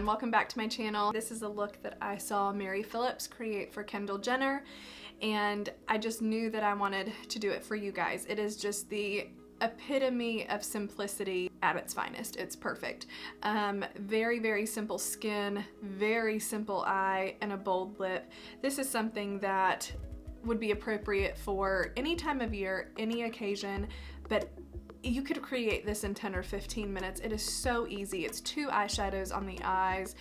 everyone, welcome back to my channel. This is a look that I saw Mary Phillips create for Kendall Jenner, and I just knew that I wanted to do it for you guys. It is just the epitome of simplicity at its finest. It's perfect. Very, very simple skin, very simple eye, and a bold lip. This is something that would be appropriate for any time of year, any occasion, but you could create this in 10 or 15 minutes. It is so easy. It's 2 eyeshadows on the eyes,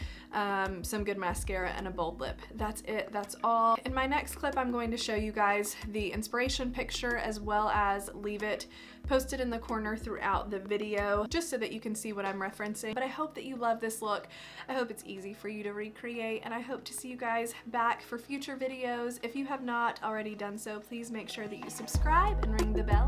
some good mascara, and a bold lip. That's it. That's all. In my next clip, I'm going to show you guys the inspiration picture as well as leave it posted in the corner throughout the video just so that you can see what I'm referencing. But I hope that you love this look. I hope it's easy for you to recreate, and I hope to see you guys back for future videos. If you have not already done so, please make sure that you subscribe and ring the bell.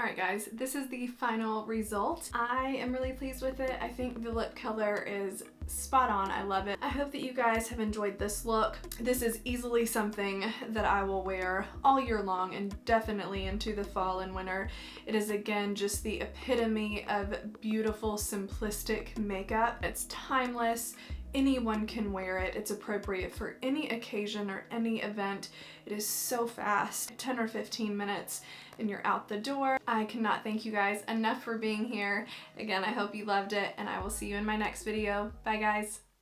Alright guys, this is the final result. I am really pleased with it. I think the lip color is spot on. I love it. I hope that you guys have enjoyed this look. This is easily something that I will wear all year long and definitely into the fall and winter. It is again just the epitome of beautiful, simplistic makeup. It's timeless. Anyone can wear it. It's appropriate for any occasion or any event. It is so fast, 10 or 15 minutes and you're out the door. I cannot thank you guys enough for being here. Again, I hope you loved it and I will see you in my next video. Bye guys.